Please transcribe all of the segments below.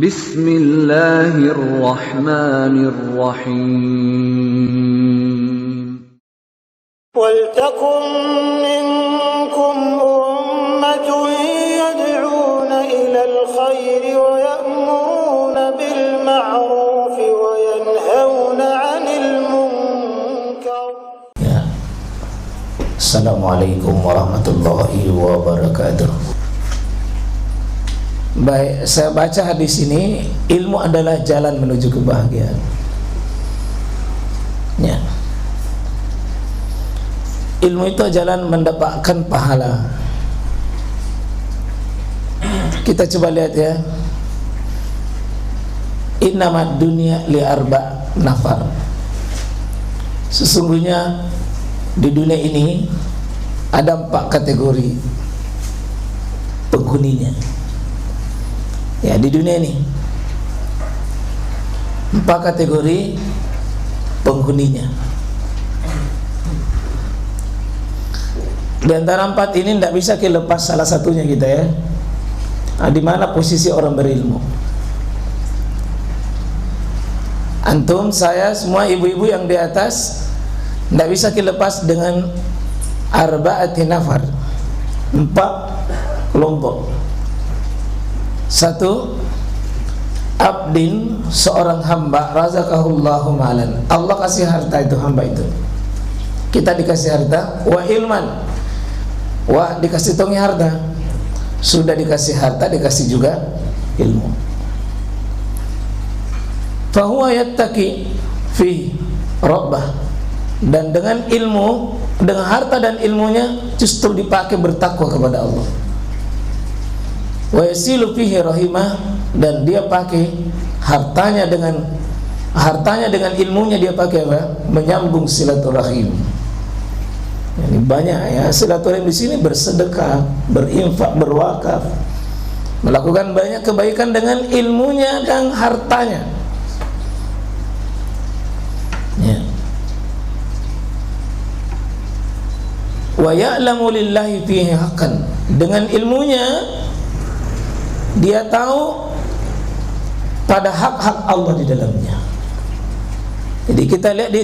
Bismillahirrahmanirrahim. وَلْتَكُنْ مِنْكُمْ أُمَّةٌ يَدْعُونَ إِلَى الْخَيْرِ وَيَأْمُرُونَ بِالْمَعْرُوفِ وَيَنْهَوْنَ عَنِ الْمُنْكَرِ. Assalamualaikum warahmatullahi wabarakatuh. Baik, saya baca hadis ini, ilmu adalah jalan menuju kebahagiaan. Ya. Ilmu itu jalan mendapatkan pahala. Kita coba lihat ya. Innamad dunya li arba nafar. Sesungguhnya di dunia ini ada 4 kategori penghuninya. Ya, di dunia ini 4 kategori penghuninya. Di antara 4 ini tidak bisa kita lepas salah satunya kita ya. Nah, di mana posisi orang berilmu? Antum, saya, semua ibu-ibu yang di atas tidak bisa kita lepas dengan arba'ati nafar, 4 kelompok. 1, abdin, seorang hamba, razaqahullahu malan, Allah kasih harta itu hamba itu. Kita dikasih harta, wa ilman, wah dikasih tongi harta, sudah dikasih harta dikasih juga ilmu. Fahuwa yattaqi fi rabbah, dan dengan ilmu, dengan harta dan ilmunya justru dipakai bertakwa kepada Allah. Wa yasilu fihi rahimah, dan dia pakai hartanya dengan ilmunya dia pakai apa? Menyambung silaturahim. Ini banyak ya, silaturahim di sini bersedekah, berinfak, berwakaf, melakukan banyak kebaikan dengan ilmunya dan hartanya. Ya. Wa ya'lamu lillahi fihi haqqan, dengan ilmunya dia tahu pada hak-hak Allah di dalamnya. Jadi kita lihat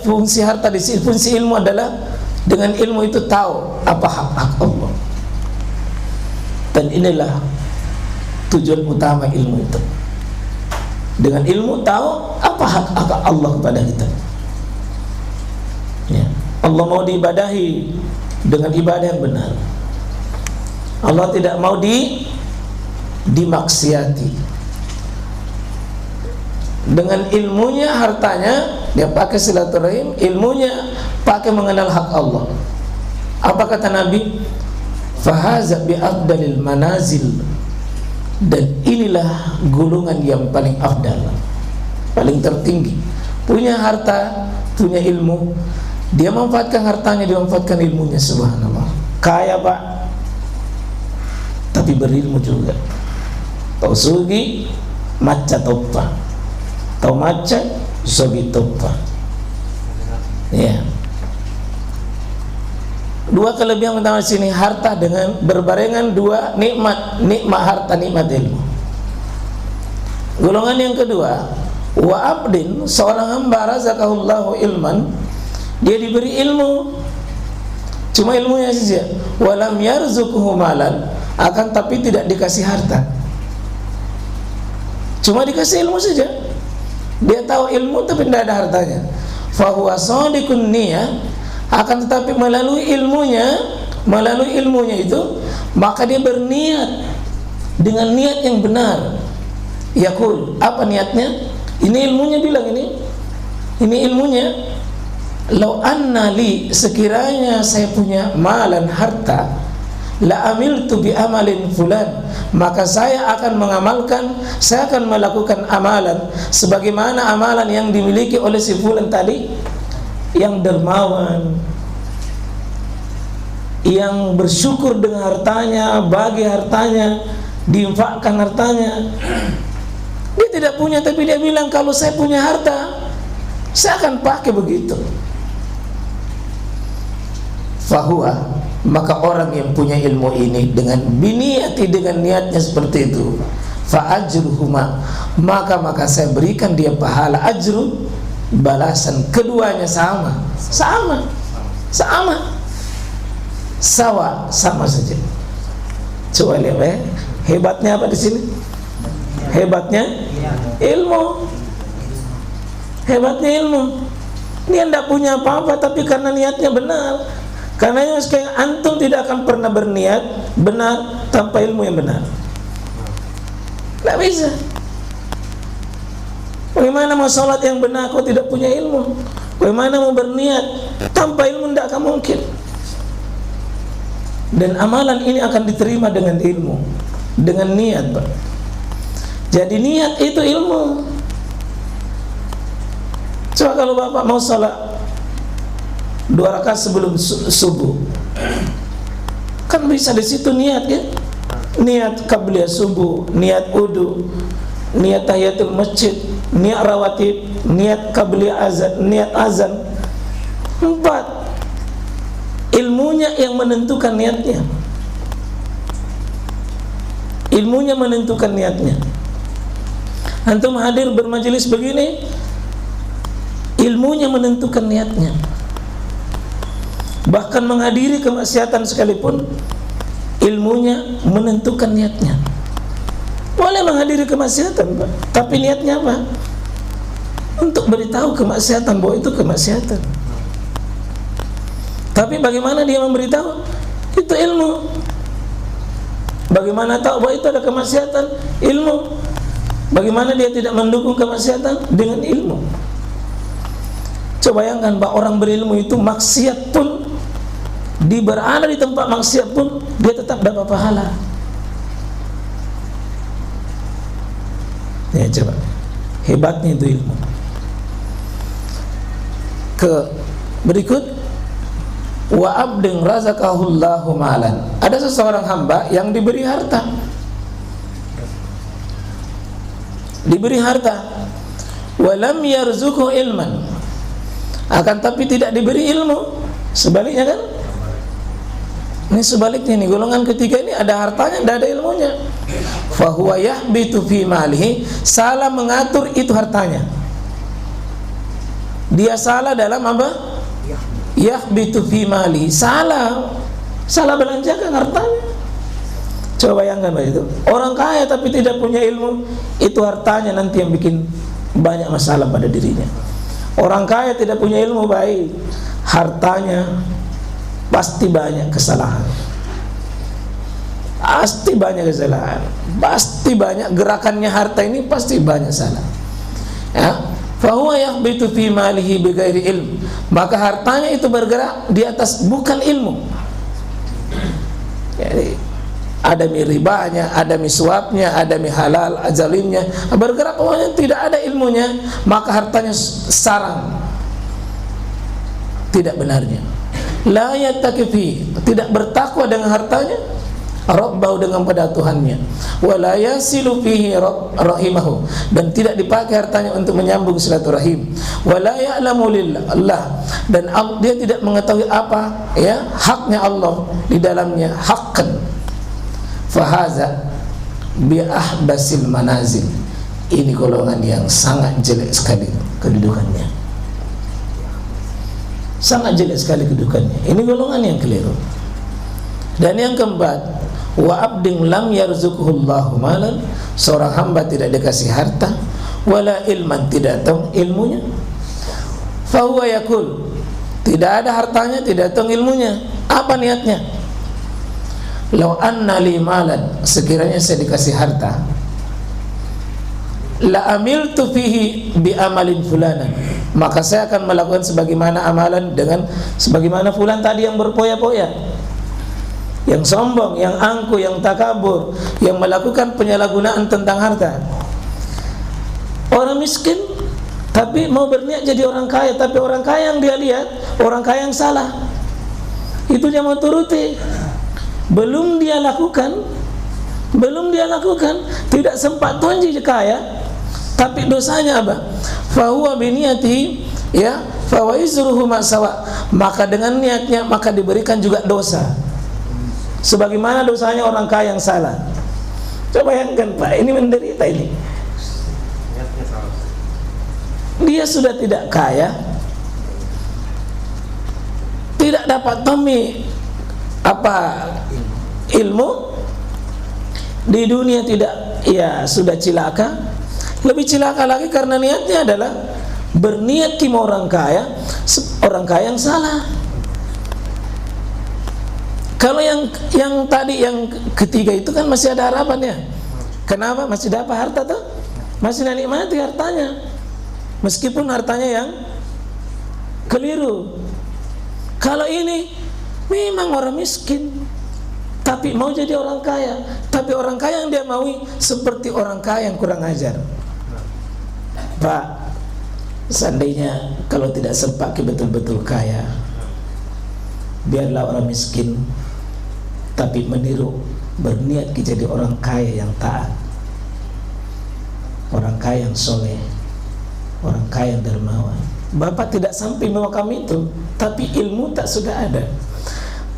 fungsi harta di sini, fungsi ilmu adalah dengan ilmu itu tahu apa hak-hak Allah. Dan inilah tujuan utama ilmu itu. Dengan ilmu tahu apa hak-hak Allah kepada kita. Ya. Allah mau diibadahi dengan ibadah yang benar. Allah tidak mau dimaksiati. Dengan ilmunya, hartanya dia pakai silaturahim, ilmunya pakai mengenal hak Allah. Apa kata Nabi? Fahaza bi afdalil manazil, dan inilah golongan yang paling afdal, paling tertinggi. Punya harta, punya ilmu, dia memanfaatkan hartanya, dia memanfaatkan ilmunya. Subhanallah. Kaya Pak, tapi berilmu juga. Tahu sugi maca topa, tahu maca sugi topa. Ya. 2 kelebihan utama di sini, harta dengan berbarengan 2 nikmat harta, nikmat ilmu. Golongan yang kedua, wa abdin, seorang hamba, razaqahullahu ilman, dia diberi ilmu, cuma ilmunya saja. Walam yarzuquhu malan, akan tapi tidak dikasih harta, cuma dikasih ilmu saja. Dia tahu ilmu tapi tidak ada hartanya. Fahuwa shadiqun niyah, akan tetapi melalui ilmunya itu maka dia berniat dengan niat yang benar. Yaqul, apa niatnya? Ini ilmunya bilang ini ilmunya. Lau anna li, sekiranya saya punya malan, harta, la amiltu bi amalin fulan, maka saya akan melakukan amalan sebagaimana amalan yang dimiliki oleh si fulan tadi, yang dermawan, yang bersyukur dengan hartanya, bagi hartanya, diinfakkan hartanya. Dia tidak punya tapi dia bilang, kalau saya punya harta saya akan pakai begitu. Fahuwa, maka orang yang punya ilmu ini dengan biniyati, dengan niatnya seperti itu, fa ajruhuma, maka saya berikan dia pahala ajru, balasan keduanya sama saja. Coba lihat ya, hebatnya apa di sini? Hebatnya ilmu. Dia tidak punya apa-apa, tapi karena niatnya benar. Karena yang sekarang antum tidak akan pernah berniat benar tanpa ilmu yang benar. Tidak bisa. Bagaimana mau sholat yang benar kau tidak punya ilmu? Bagaimana mau berniat tanpa ilmu? Tidak akan mungkin. Dan amalan ini akan diterima dengan ilmu, dengan niat, Pak. Jadi niat itu ilmu. Coba kalau Bapak mau sholat 2 rakaat sebelum subuh, kan bisa di situ niat kan? Niat qabliyah subuh, niat wudu, niat tahiyatul masjid, niat rawatib, niat qabliyah azan, niat azan. 4. Ilmunya yang menentukan niatnya. Ilmunya menentukan niatnya. Antum hadir bermajelis begini, ilmunya menentukan niatnya. Bahkan menghadiri kemaksiatan sekalipun, ilmunya menentukan niatnya. Boleh menghadiri kemaksiatan, Pak, tapi niatnya apa? Untuk beritahu kemaksiatan bahwa itu kemaksiatan. Tapi bagaimana dia memberitahu? Itu ilmu. Bagaimana tahu bahwa itu ada kemaksiatan? Ilmu. Bagaimana dia tidak mendukung kemaksiatan? Dengan ilmu. Coba bayangkan, Pak, orang berilmu itu maksiat pun, dia berada di tempat maksiat pun, dia tetap dapat pahala. Ya, coba. Hebatnya itu ilmu. Berikut, wa abdin razaqahullahu malan. Ada seseorang hamba yang diberi harta. Walam yarzuqhu ilman. Akan tapi tidak diberi ilmu. Sebaliknya kan? Ini sebaliknya nih, golongan ketiga ini ada hartanya, tidak ada ilmunya. Fahuwa yahbitu fi malihi, salah mengatur itu hartanya. Dia salah dalam apa? Yahbitu fi malihi, salah belanjakan hartanya. Coba bayangkan Pak, itu orang kaya tapi tidak punya ilmu, itu hartanya nanti yang bikin banyak masalah pada dirinya. Orang kaya tidak punya ilmu baik, hartanya pasti banyak kesalahan. Pasti banyak gerakannya harta ini pasti banyak salah. Ya, fahuwa yahbitu fi malihi bighairi ilm. Maka hartanya itu bergerak di atas bukan ilmu. Jadi ada ribanya, ada suapnya, ada halal, azalimnya, bergerak pokoknya tidak ada ilmunya, maka hartanya sarang. Tidak benarnya. La yattaqifi, tidak bertakwa dengan hartanya, rabbahu dengan pada Tuhannya, wa la yasilu fihi rahimahu, dan tidak dipakai hartanya untuk menyambung silaturahim, wa la ya'lamu lillah, dan dia tidak mengetahui apa ya haknya Allah di dalamnya, haqqan. Fahaza bi ahbasil manazil. Ini golongan yang sangat jelek sekali kedudukannya. Sangat jelek sekali kedudukannya. Ini golongan yang keliru. Dan yang keempat, wa abdin lam yarzuqhullahu malan, seorang hamba tidak dikasih harta, wala ilman, tidak tahu ilmunya. Fa huwa yaqul, tidak ada hartanya, tidak tahu ilmunya. Apa niatnya? Lau anna li malan, sekiranya saya dikasih harta, la amiltu fihi bi amalin fulanan, maka saya akan melakukan sebagaimana amalan dengan sebagaimana fulan tadi yang berpoya-poya, yang sombong, yang angkuh, yang takabur, yang melakukan penyalahgunaan tentang harta. Orang miskin tapi mau berniat jadi orang kaya, tapi orang kaya yang dia lihat orang kaya yang salah, itu dia mau turuti. Belum dia lakukan, tidak sempat tuanji kaya, tapi dosanya apa? Fahuwa biniyati, ya, fawa izruhu masawa, maka dengan niatnya maka diberikan juga dosa sebagaimana dosanya orang kaya yang salah. Coba bayangkan Pak, ini menderita ini. Dia sudah tidak kaya, tidak dapat ilmu, di dunia tidak, ya sudah cilaka. Lebih cilaka lagi karena niatnya adalah berniat kima orang kaya yang salah. Kalau yang tadi yang ketiga itu kan masih ada harapannya. Kenapa? Masih dapat harta tuh, masih nikmati hartanya, meskipun hartanya yang keliru. Kalau ini memang orang miskin, tapi mau jadi orang kaya, tapi orang kaya yang dia maui seperti orang kaya yang kurang ajar. Pak, seandainya kalau tidak sepaki betul-betul kaya, biarlah orang miskin tapi meniru, berniat jadi orang kaya yang taat, orang kaya yang soleh, orang kaya yang dermawan. Bapak tidak sampai mewakam itu, tapi ilmu tak sudah ada.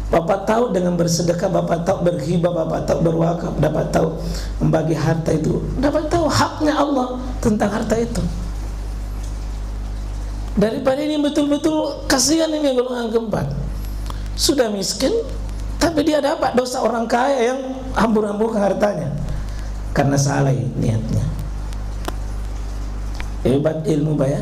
Bapak tahu dengan bersedekah, Bapak tahu berhibah, Bapak tahu berwakaf, Bapak tahu membagi harta itu, Bapak tahu haknya Allah tentang harta itu. Daripada ini betul-betul kasihan ini golongan keempat, sudah miskin tapi dia dapat dosa orang kaya yang hambur-hamburkan hartanya karena salah niatnya. Hebat ilmu Pak ya.